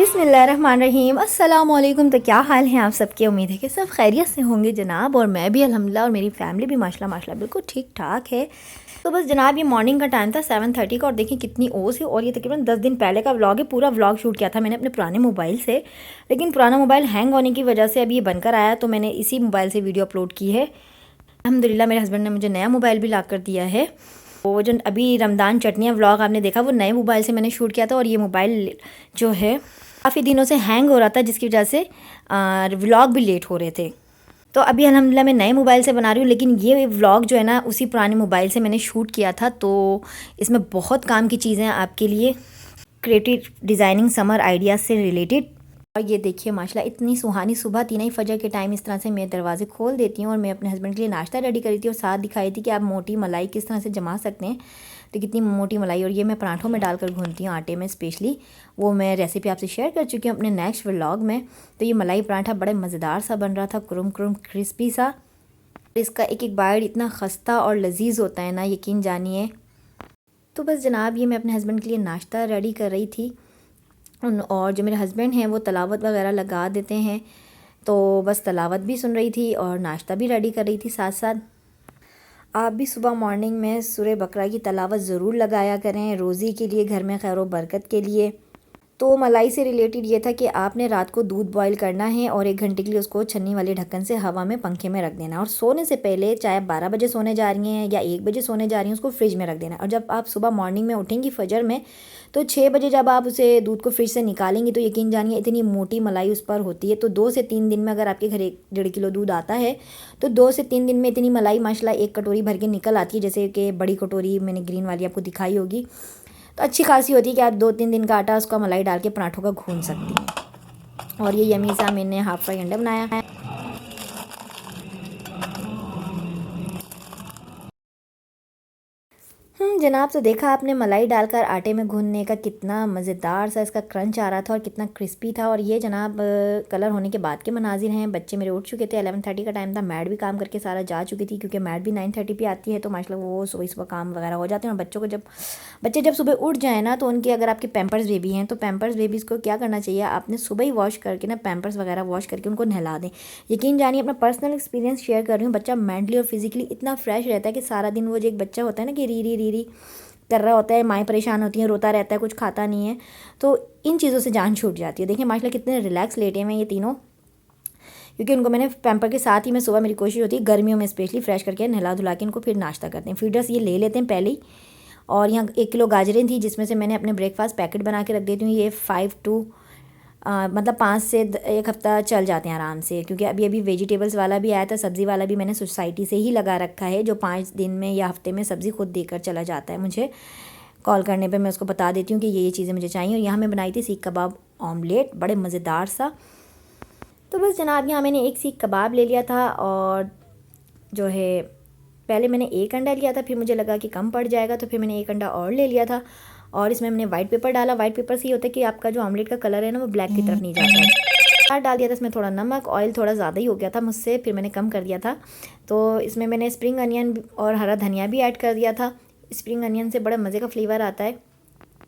बिस्मिल्लाहिर्रहमानिर्रहीम अस्सलाम वालेकुम। तो क्या हाल है आप सबके? उम्मीद है कि सब खैरियत से होंगे जनाब, और मैं भी अल्हम्दुलिल्लाह और मेरी फ़ैमिली भी माशाल्लाह बिल्कुल ठीक ठाक है। तो बस जनाब ये मॉर्निंग का टाइम था 7:30 का, और देखिए कितनी ओस है। और ये तकरीबन 10 दिन पहले का व्लॉग है। पूरा व्लॉग शूट किया था मैंने अपने पुराने मोबाइल से, लेकिन पुराना मोबाइल हैंग होने की वजह से अभी ये बनकर आया, तो मैंने इसी मोबाइल से वीडियो अपलोड की है। अल्हम्दुलिल्लाह मेरे हस्बैंड ने मुझे नया मोबाइल भी ला कर दिया है। वो जो अभी रमज़ान चटनियाँ व्लॉग आपने देखा, वो नए मोबाइल से मैंने शूट किया था, और ये मोबाइल जो है काफ़ी दिनों से हैंग हो रहा था, जिसकी वजह से व्लॉग भी लेट हो रहे थे। तो अभी अल्हम्दुलिल्लाह मैं नए मोबाइल से बना रही हूँ, लेकिन ये व्लॉग जो है ना उसी पुराने मोबाइल से मैंने शूट किया था। तो इसमें बहुत काम की चीज़ें हैं आपके लिए, क्रिएटिव डिज़ाइनिंग समर आइडियाज़ से रिलेटेड। और ये देखिए माशाल्लाह इतनी सुहानी सुबह 3 ही फजर के टाइम इस तरह से मैं दरवाजे खोल देती हूँ, और मैं अपने हस्बैंड के लिए नाश्ता रेडी करी थी, और साथ दिखाई थी कि आप मोटी मलाई किस तरह से जमा सकते हैं। तो कितनी मोटी मलाई, और ये मैं पराठों में डालकर भूनती हूँ आटे में स्पेशली। वो मैं रेसिपी आपसे शेयर कर चुकी हूँ अपने नेक्स्ट व्लॉग में। तो ये मलाई पराठा बड़े मज़ेदार सा बन रहा था, कुरुम कुरुम क्रिस्पी सा। इसका एक एक बाइट इतना खस्ता और लजीज होता है ना, यकीन जानिए। तो बस जनाब ये मैं अपने हस्बैंड के लिए नाश्ता रेडी कर रही थी, और जो मेरे हस्बैंड हैं वो तलावत वगैरह लगा देते हैं, तो बस तलावत भी सुन रही थी और नाश्ता भी रेडी कर रही थी साथ साथ। आप भी सुबह मॉर्निंग में सूरह बकरा की तलावत ज़रूर लगाया करें, रोज़ी के लिए, घर में खैर व बरकत के लिए। तो मलाई से रिलेटेड ये था कि आपने रात को दूध बॉईल करना है, और 1 घंटे के लिए उसको छन्नी वाले ढक्कन से हवा में पंखे में रख देना, और सोने से पहले चाहे 12 बजे सोने जा रही हैं या 1 बजे सोने जा रही हैं, उसको फ्रिज में रख देना। और जब आप सुबह मॉर्निंग में उठेंगी फजर में, तो 6 बजे जब आप उसे दूध को फ्रिज से निकालेंगी, तो यकीन जानिए इतनी मोटी मलाई उस पर होती है। तो 2 से 3 दिन में अगर आपके घर 1-1.5 किलो दूध आता है, तो 2 से 3 दिन में इतनी मलाई माशाल्लाह 1 कटोरी भर के निकल आती है। जैसे कि बड़ी कटोरी मैंने ग्रीन वाली आपको दिखाई होगी, तो अच्छी खासी होती है कि आप 2-3 दिन का आटा उसका मलाई डाल के पराठों का घून सकती हैं। और ये यमी सा मैंने हाफ फ्राई अंडा बनाया है। जनाब, तो देखा आपने मलाई डालकर आटे में गूंदने का कितना मज़ेदार सा इसका क्रंच आ रहा था, और कितना क्रिस्पी था। और ये जनाब कलर होने के बाद के मनाजिर हैं। बच्चे मेरे उठ चुके थे, 11:30 का टाइम था। मैड भी काम करके सारा जा चुकी थी, क्योंकि मैड भी 9:30 पे आती है, तो माशाल्लाह वो सुबह सुबह काम वगैरह हो जाते हैं। और बच्चे जब सुबह उठ जाए ना, तो उनके अगर आपके पैम्पर्स बेबी हैं, तो पैम्पर्स बेबीज़ को क्या करना चाहिए, आपने सुबह ही वॉश करके ना पैम्पर्स वगैरह वॉश करके उनको नहला दें। यकीन जानिए अपना पर्सनल एक्सपीरियंस शेयर कर रही हूँ, बच्चा मेंटली और फिजिकली इतना फ्रेश रहता है कि सारा दिन वो जो एक बच्चा होता है ना कि री री री री कर रहा होता है, माएँ परेशान होती हैं, रोता रहता है, कुछ खाता नहीं है, तो इन चीज़ों से जान छूट जाती है। देखिए माशाल्लाह कितने रिलैक्स लेटे हुए हैं ये तीनों, क्योंकि उनको मैंने पैम्पर के साथ ही मैं सुबह मेरी कोशिश होती है गर्मियों में स्पेशली फ्रेश करके नहला धुला के इनको फिर नाश्ता करते हैं। फीडर्स ये ले लेते हैं पहले ही। और यहाँ 1 किलो गाजरें थी, जिसमें से मैंने अपने ब्रेकफास्ट पैकेट बना के रख देती हूँ। ये 5 से 1 हफ़्ता चल जाते हैं आराम से, क्योंकि अभी अभी वेजिटेबल्स वाला भी आया था, सब्ज़ी वाला भी मैंने सोसाइटी से ही लगा रखा है, जो 5 दिन में या हफ्ते में सब्ज़ी खुद देकर चला जाता है मुझे। कॉल करने पे मैं उसको बता देती हूँ कि ये चीज़ें मुझे चाहिए। और यहाँ मैं बनाई थी सीख कबाब ऑमलेट, बड़े मज़ेदार सा। तो बस जनाब यहाँ मैंने 1 सीख कबाब ले लिया था, और जो है पहले मैंने 1 अंडा लिया था, फिर मुझे लगा कि कम पड़ जाएगा, तो फिर मैंने 1 अंडा और ले लिया था। और इसमें मैंने वाइट पेपर डाला। वाइट पेपर से ये होता है कि आपका जो ऑमलेट का कलर है ना वो ब्लैक की तरफ नहीं जाता है। डाल दिया था इसमें थोड़ा नमक, ऑयल थोड़ा ज़्यादा ही हो गया था मुझसे, फिर मैंने कम कर दिया था। तो इसमें मैंने स्प्रिंग अनियन और हरा धनिया भी ऐड कर दिया था। स्प्रिंग अनियन से बड़ा मज़े का फ्लेवर आता है।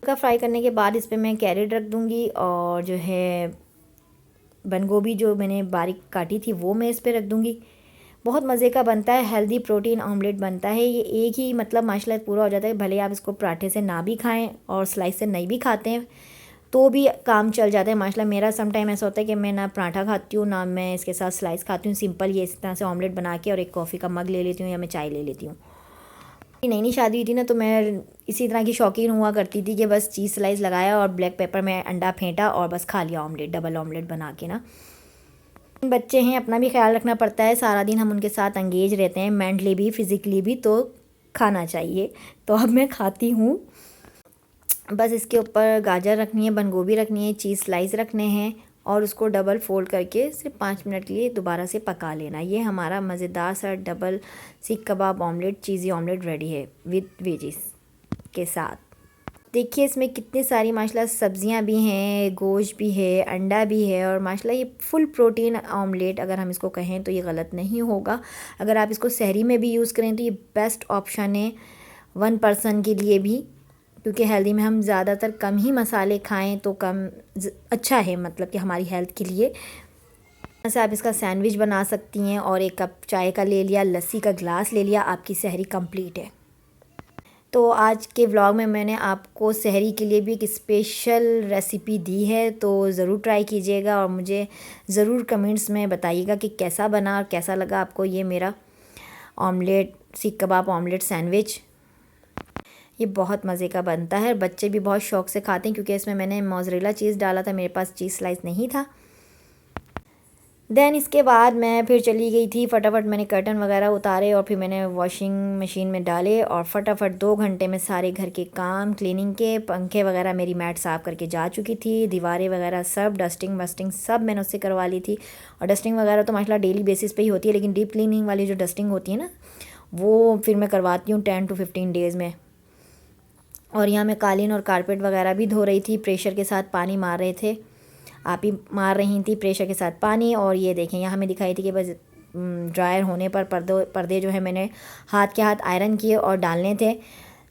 का फ्राई करने के बाद इस पर मैं कैरेट रख दूँगी, और जो है बंद गोभी जो मैंने बारीक काटी थी वो मैं इस पर रख दूँगी। बहुत मज़े का बनता है, हेल्दी प्रोटीन ऑमलेट बनता है ये। एक ही मतलब माशाल्लाह पूरा हो जाता है। भले आप इसको पराठे से ना भी खाएं और स्लाइस से नहीं भी खाते हैं, तो भी काम चल जाता है माशाल्लाह। मेरा सम टाइम ऐसा होता है कि मैं ना पराठा खाती हूँ, ना मैं इसके साथ स्लाइस खाती हूँ। सिंपल ये इस तरह से ऑमलेट बना के और एक कॉफ़ी का मग ले लेती हूँ, या मैं चाय ले लेती हूँ। नई नई शादी हुई थी ना, तो मैं इसी तरह की शौकीन हुआ करती थी कि बस चीज़ स्लाइस लगाया और ब्लैक पेपर में अंडा फेंटा और बस खा लिया ऑमलेट, डबल ऑमलेट बना के ना। बच्चे हैं, अपना भी ख्याल रखना पड़ता है, सारा दिन हम उनके साथ एंगेज रहते हैं, मेंटली भी फिज़िकली भी, तो खाना चाहिए। तो अब मैं खाती हूँ। बस इसके ऊपर गाजर रखनी है, बंद गोभी रखनी है, चीज़ स्लाइस रखने हैं, और उसको डबल फोल्ड करके सिर्फ 5 मिनट के लिए दोबारा से पका लेना। ये हमारा मज़ेदार सा डबल सीख कबाब ऑमलेट, चीज़ी ऑमलेट रेडी है विद वेजिस के साथ। देखिए इसमें कितनी सारी माशाल्लाह सब्जियां भी हैं, गोश्त भी है, अंडा भी है, और माशाल्लाह ये फुल प्रोटीन ऑमलेट अगर हम इसको कहें तो ये गलत नहीं होगा। अगर आप इसको सहरी में भी यूज़ करें तो ये बेस्ट ऑप्शन है 1 पर्सन के लिए भी। क्योंकि हेल्दी में हम ज़्यादातर कम ही मसाले खाएं तो अच्छा है, मतलब कि हमारी हेल्थ के लिए। ऐसे आप इसका सैंडविच बना सकती हैं और एक कप चाय का ले लिया, लस्सी का ग्लास ले लिया, आपकी सहरी कंप्लीट है। तो आज के व्लॉग में मैंने आपको सहरी के लिए भी एक स्पेशल रेसिपी दी है, तो ज़रूर ट्राई कीजिएगा और मुझे ज़रूर कमेंट्स में बताइएगा कि कैसा बना और कैसा लगा आपको ये मेरा ऑमलेट, सीख कबाब ऑमलेट सैंडविच। ये बहुत मज़े का बनता है, बच्चे भी बहुत शौक़ से खाते हैं क्योंकि इसमें मैंने मोज़रेला चीज़ डाला था, मेरे पास चीज़ स्लाइस नहीं था। देन इसके बाद मैं फिर चली गई थी, फटाफट मैंने कर्टन वगैरह उतारे और फिर मैंने वॉशिंग मशीन में डाले और फटाफट 2 घंटे में सारे घर के काम, क्लीनिंग के, पंखे वगैरह, मेरी मैट साफ़ करके जा चुकी थी, दीवारें वगैरह सब डस्टिंग वस्टिंग सब मैंने उससे करवा ली थी। और डस्टिंग वगैरह तो माशाल्लाह डेली बेसिस पे ही होती है, लेकिन डीप क्लीनिंग वाली जो डस्टिंग होती है ना, वो फिर मैं करवाती हूँ 10 to 15 डेज़ में। और यहाँ मैं कालीन और कारपेट वगैरह भी धो रही थी, प्रेशर के साथ पानी मार रहे थे, आप ही मार रही थी प्रेशर के साथ पानी। और ये देखें, यहाँ मैं दिखाई थी कि बस ड्रायर होने पर पर्दे जो है मैंने हाथ के हाथ आयरन किए और डालने थे।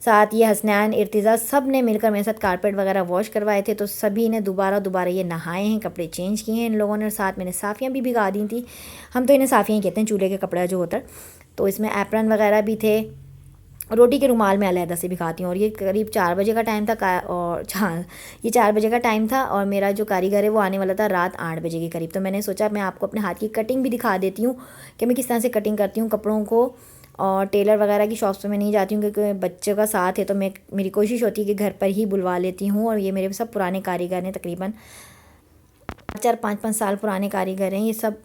साथ ये हसनैन, इर्तिज़ा सब ने मिलकर मेरे साथ कारपेट वगैरह वॉश करवाए थे, तो सभी ने दोबारा ये नहाए हैं, कपड़े चेंज किए हैं इन लोगों ने। और साथ मैंने साफ़ियाँ भी भिगा दी थी, हम तो इन्हें साफ़ियाँ ही कहते हैं, चूल्हे के कपड़ा जो होता है। तो इसमें एप्रन वगैरह भी थे, रोटी के रुमाल में अलहदा से भिगाती हूँ। और ये करीब 4 बजे का टाइम था और ये 4 बजे का टाइम था और मेरा जो कारीगर है वो आने वाला था रात 8 बजे के करीब। तो मैंने सोचा मैं आपको अपने हाथ की कटिंग भी दिखा देती हूँ कि मैं किस तरह से कटिंग करती हूँ कपड़ों को। और टेलर वगैरह की शॉप्स पे मैं नहीं जाती हूँ क्योंकि बच्चों का साथ है, तो मेरी कोशिश होती है कि घर पर ही बुलवा लेती हूँ। और ये मेरे सब पुराने कारीगर हैं, तकरीबन 4-5 साल पुराने कारीगर हैं, ये सब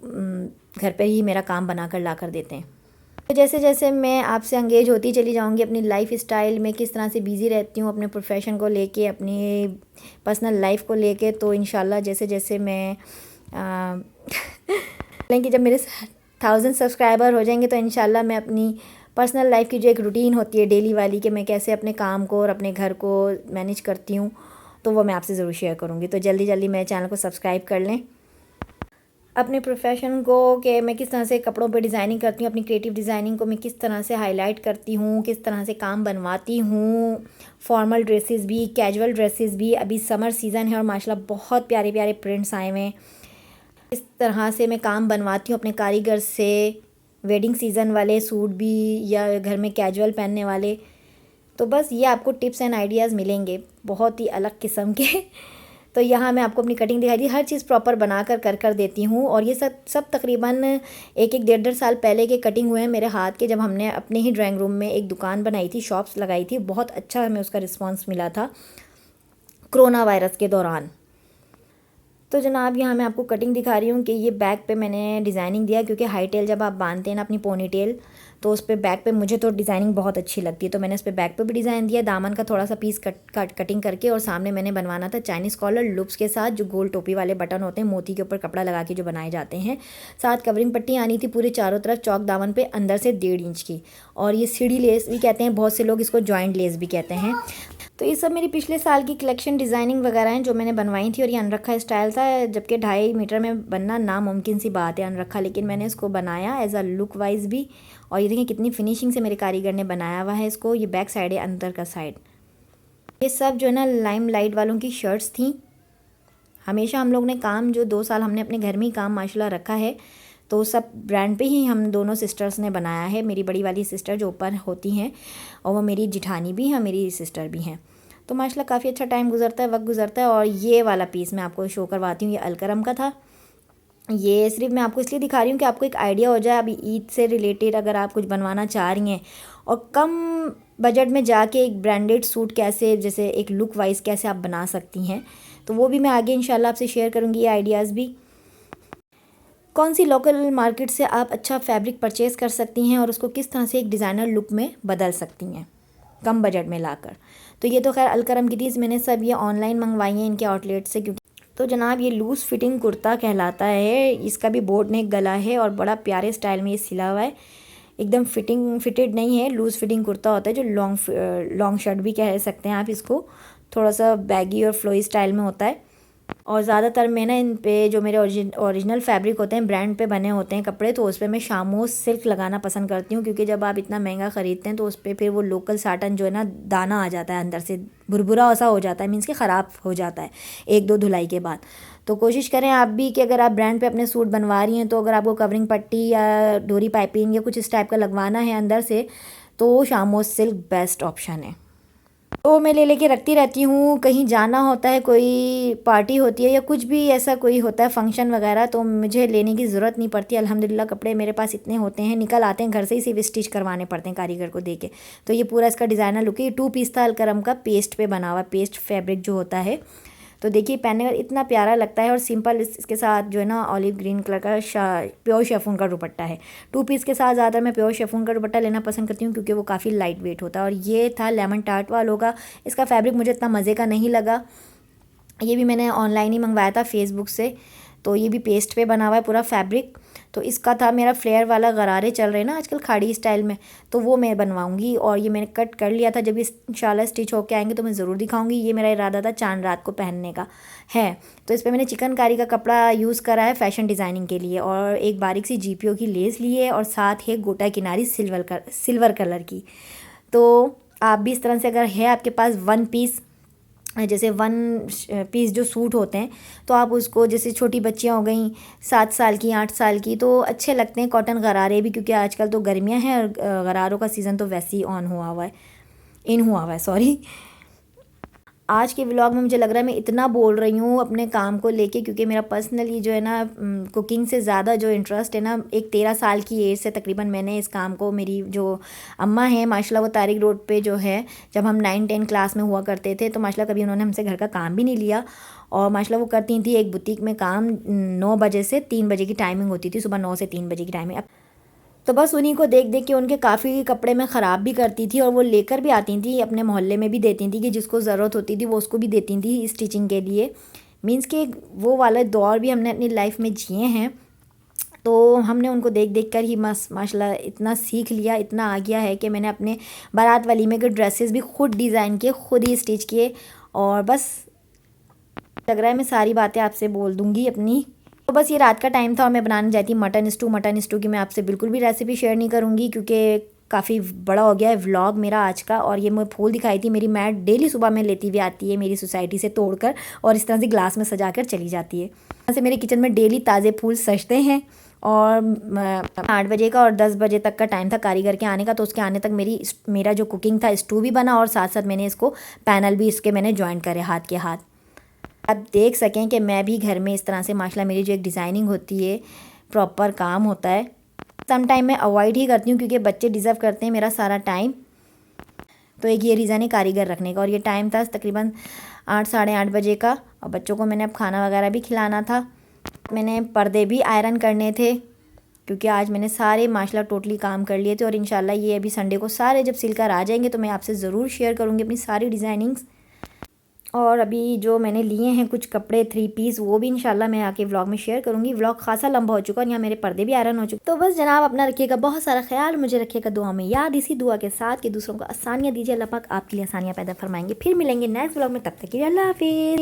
घर पर ही मेरा काम बना कर ला कर देते हैं। तो जैसे जैसे मैं आपसे एंगेज होती चली जाऊंगी अपनी लाइफ स्टाइल में, किस तरह से बिज़ी रहती हूँ अपने प्रोफेशन को लेके, अपनी पर्सनल लाइफ को लेके, तो इंशाल्लाह जैसे जैसे मैं कि जब मेरे 1000 सब्सक्राइबर हो जाएंगे तो इंशाल्लाह मैं अपनी पर्सनल लाइफ की जो एक रूटीन होती है डेली वाली, कि मैं कैसे अपने काम को और अपने घर को मैनेज करती हूँ, तो वो मैं आपसे ज़रूर शेयर करूँगी। तो जल्दी जल्दी मेरे चैनल को सब्सक्राइब कर लें। अपने प्रोफेशन को कि मैं किस तरह से कपड़ों पे डिज़ाइनिंग करती हूँ, अपनी क्रिएटिव डिज़ाइनिंग को मैं किस तरह से हाईलाइट करती हूँ, किस तरह से काम बनवाती हूँ, फॉर्मल ड्रेसेस भी, कैजुअल ड्रेसेस भी। अभी समर सीज़न है और माशाल्लाह बहुत प्यारे प्यारे प्रिंट्स आए हुए हैं। इस तरह से मैं काम बनवाती हूँ अपने कारीगर से, वेडिंग सीज़न वाले सूट भी या घर में कैजुअल पहनने वाले। तो बस ये आपको टिप्स एंड आइडियाज़ मिलेंगे बहुत ही अलग किस्म के। तो यहाँ मैं आपको अपनी कटिंग दिखाई दी, हर चीज़ प्रॉपर बना कर देती हूँ। और ये सब तकरीबन 1-1, 1.5 साल पहले के कटिंग हुए हैं मेरे हाथ के, जब हमने अपने ही ड्राइंग रूम में एक दुकान बनाई थी, शॉप्स लगाई थी। बहुत अच्छा हमें उसका रिस्पांस मिला था कोरोना वायरस के दौरान। तो जनाब यहाँ मैं आपको कटिंग दिखा रही हूँ कि ये बैक पे मैंने डिज़ाइनिंग दिया, क्योंकि हाई टेल जब आप बांधते हैं ना अपनी पोनी टेल, तो उस पर बैक पे मुझे तो डिज़ाइनिंग बहुत अच्छी लगती है, तो मैंने इस पर बैक पे भी डिज़ाइन दिया, दामन का थोड़ा सा पीस कटिंग करके। और सामने मैंने बनवाना था चाइनीज़ कॉलर लूप्स के साथ, जो गोल टोपी वाले बटन होते हैं, मोती के ऊपर कपड़ा लगा के जो बनाए जाते हैं। साथ कवरिंग पट्टी आनी थी पूरे चारों तरफ, चौक दामन पे अंदर से 1.5 इंच की। और ये सीढ़ी लेस भी कहते हैं, बहुत से लोग इसको जॉइंट लेस भी कहते हैं। तो ये सब मेरी पिछले साल की कलेक्शन डिज़ाइनिंग वगैरह हैं जो मैंने बनवाई थी। और ये अनरखा स्टाइल था, जबकि 2.5 मीटर में बनना नामुमकिन सी बात है अनरखा, लेकिन मैंने इसको बनाया एज अ लुक वाइज भी। और ये देखिए कितनी फिनिशिंग से मेरे कारीगर ने बनाया हुआ है इसको। ये बैक साइड है, अंदर का साइड। ये सब जो है ना लाइम लाइट वालों की शर्ट्स थी। हमेशा हम लोग ने काम, जो 2 साल हमने अपने घर में ही काम माशाल्लाह रखा है, तो सब ब्रांड पे ही हम दोनों सिस्टर्स ने बनाया है। मेरी बड़ी वाली सिस्टर जो ऊपर होती हैं, और वो मेरी जिठानी भी हैं, मेरी सिस्टर भी हैं। तो माशाल्लाह काफ़ी अच्छा टाइम गुजरता है, वक्त गुजरता है। और ये वाला पीस मैं आपको शो करवाती हूँ, ये अलकरम का था। ये सिर्फ मैं आपको इसलिए दिखा रही हूँ कि आपको एक आइडिया हो जाए, अभी ईद से रिलेटेड अगर आप कुछ बनवाना चाह रही हैं और कम बजट में जाके एक ब्रांडेड सूट कैसे, जैसे एक लुक वाइज कैसे आप बना सकती हैं, तो वो भी मैं आगे इंशाल्लाह आपसे शेयर करूँगी, ये आइडियाज़ भी। कौन सी लोकल मार्केट से आप अच्छा फैब्रिक परचेज़ कर सकती हैं और उसको किस तरह से एक डिज़ाइनर लुक में बदल सकती हैं कम बजट में लाकर। तो ये तो खैर अलकरम की थी, मैंने सब ये ऑनलाइन मंगवाई हैं इनके आउटलेट से। क्योंकि तो जनाब ये लूज़ फिटिंग कुर्ता कहलाता है, इसका भी बोट नेक गला है और बड़ा प्यारे स्टाइल में ये सिला हुआ है। एकदम फिटेड नहीं है, लूज़ फिटिंग कुर्ता होता है, जो लॉन्ग शर्ट भी कह सकते हैं आप इसको, थोड़ा सा बैगी और फ्लोई स्टाइल में होता है। और ज़्यादातर मैं ना इन पे जो मेरे ओरिजिनल फैब्रिक होते हैं, ब्रांड पे बने होते हैं कपड़े, तो उस पर मैं शामोस सिल्क लगाना पसंद करती हूँ, क्योंकि जब आप इतना महंगा ख़रीदते हैं तो उस पर फिर वो लोकल साटन जो है ना, दाना आ जाता है अंदर से, भुरभुरा सा हो जाता है, मीन्स कि ख़राब हो जाता है एक दो धुलाई के बाद। तो कोशिश करें आप भी कि अगर आप ब्रांड पे अपने सूट बनवा रही हैं, तो अगर आपको कवरिंग पट्टी या डोरी पाइपिंग या कुछ इस टाइप का लगवाना है अंदर से, तो शामोस सिल्क बेस्ट ऑप्शन है। तो मैं ले लेके रखती रहती हूँ, कहीं जाना होता है, कोई पार्टी होती है या कुछ भी ऐसा कोई होता है फंक्शन वगैरह, तो मुझे लेने की ज़रूरत नहीं पड़ती। अल्हम्दुलिल्लाह कपड़े मेरे पास इतने होते हैं, निकल आते हैं घर से ही, सिर्फ स्टिच करवाने पड़ते हैं कारीगर को दे के। तो ये पूरा इसका डिज़ाइनर लुक है। ये 2 पीस था अलकरम का, पेस्ट पे बना हुआ, पेस्ट फैब्रिक जो होता है। तो देखिए पहनने का इतना प्यारा लगता है, और सिंपल इसके साथ जो है ना ऑलिव ग्रीन कलर का प्योर शेफून का दुपट्टा है। 2 पीस के साथ ज़्यादा मैं प्योर शेफून का दुपट्टा लेना पसंद करती हूँ, क्योंकि वो काफ़ी लाइट वेट होता है। और ये था लेमन टार्ट वालों का। इसका फैब्रिक मुझे इतना मज़े का नहीं लगा। ये भी मैंने ऑनलाइन ही मंगवाया था फेसबुक से। तो ये भी पेस्ट पे बना हुआ है पूरा फैब्रिक। तो इसका था मेरा फ्लेयर वाला, गरारे चल रहे हैं ना आजकल खाड़ी स्टाइल में, तो वो मैं बनवाऊंगी। और ये मैंने कट कर लिया था, जब ये इंशाल्लाह स्टिच होके आएंगे तो मैं ज़रूर दिखाऊंगी। ये मेरा इरादा था चांद रात को पहनने का है। तो इस पर मैंने चिकनकारी का कपड़ा यूज़ करा है फैशन डिज़ाइनिंग के लिए, और एक बारीक सी GPO की लेस ली है, और साथ है गोटा किनारी सिल्वर कलर की। तो आप भी इस तरह से अगर है आपके पास 1 पीस, जैसे 1 पीस जो सूट होते हैं, तो आप उसको, जैसे छोटी बच्चियां हो गई 7 साल की 8 साल की, तो अच्छे लगते हैं कॉटन गरारे भी, क्योंकि आजकल तो गर्मियां हैं और गरारों का सीज़न तो वैसे ही ऑन हुआ हुआ है, इन हुआ हुआ है, सॉरी। आज के व्लॉग में मुझे लग रहा है मैं इतना बोल रही हूँ अपने काम को लेके, क्योंकि मेरा पर्सनली जो है ना कुकिंग से ज़्यादा जो इंटरेस्ट है ना, एक 13 साल की एज से तकरीबन मैंने इस काम को, मेरी जो अम्मा है माशाल्लाह, वो तारिक रोड पे जो है, जब हम 9-10 क्लास में हुआ करते थे, तो माशाल्लाह कभी उन्होंने हमसे घर का काम भी नहीं लिया। और माशाल्लाह वो करती थी एक बुटीक में काम, 9 बजे से 3 बजे की टाइमिंग होती थी, सुबह 9 से 3 बजे की टाइमिंग। तो बस उन्हीं को देख देख के उनके काफ़ी कपड़े मैं ख़राब भी करती थी, और वो लेकर भी आती थी, अपने मोहल्ले में भी देती थी, कि जिसको ज़रूरत होती थी वो उसको भी देती थी स्टिचिंग के लिए। मींस कि वो वाला दौर भी हमने अपनी लाइफ में जिए हैं। तो हमने उनको देख देख कर ही माशाल्लाह इतना सीख लिया, इतना आ गया है कि मैंने अपने बारात वलीमे के ड्रेसेस भी खुद डिज़ाइन किए, खुद ही स्टिच किए। और बस लग रहा है मैं सारी बातें आपसे बोल दूँगी अपनी। तो बस ये रात का टाइम था और मैं बनाने जाती मटन स्टू की मैं आपसे बिल्कुल भी रेसिपी शेयर नहीं करूँगी, क्योंकि काफ़ी बड़ा हो गया है व्लॉग मेरा आज का। और ये मैं फूल दिखाई थी, मेरी मैट डेली सुबह में लेती हुई आती है मेरी सोसाइटी से तोड़कर, और इस तरह से ग्लास में सजा कर चली जाती है। यहाँ से मेरे किचन में डेली ताज़े फूल सजते हैं। और 8 बजे का और 10 बजे तक का टाइम था कारीगर के आने का, तो उसके आने तक मेरा जो कुकिंग था, स्टू भी बना, और साथ साथ मैंने इसको पैनल भी इसके मैंने ज्वाइन करे हाथ के हाथ। आप देख सकें कि मैं भी घर में इस तरह से माशाल्लाह मेरी जो एक डिज़ाइनिंग होती है, प्रॉपर काम होता है। सम टाइम मैं अवॉइड ही करती हूँ, क्योंकि बच्चे डिज़र्व करते हैं मेरा सारा टाइम। तो एक ये रीज़न है कारीगर रखने का। और ये टाइम था तकरीबन 8 साढ़े 8 बजे का, और बच्चों को मैंने अब खाना वगैरह भी खिलाना था। मैंने पर्दे भी आयरन करने थे, क्योंकि आज मैंने सारे माशाल्लाह टोटली काम कर लिए थे। और इंशाल्लाह ये अभी संडे को सारे जब सिलकर आ जाएंगे, तो मैं आपसे ज़रूर शेयर करूँगी अपनी सारी डिज़ाइनिंग्स। और अभी जो मैंने लिए हैं कुछ कपड़े 3 पीस, वो भी इंशाल्लाह मैं आके व्लॉग में शेयर करूँगी। व्लॉग खासा लंबा हो चुका और यहाँ मेरे पर्दे भी आयरन हो चुके। तो बस जनाब अपना रखिएगा बहुत सारा ख्याल, मुझे रखिएगा दुआ में याद, इसी दुआ के साथ कि दूसरों को आसानियाँ दीजिए। अल्लाह पाक आपके लिए आसानियाँ पैदा फरमाएंगे। फिर मिलेंगे नेक्स्ट व्लॉग में, तब तक के लिए अल्लाह हाफिज़।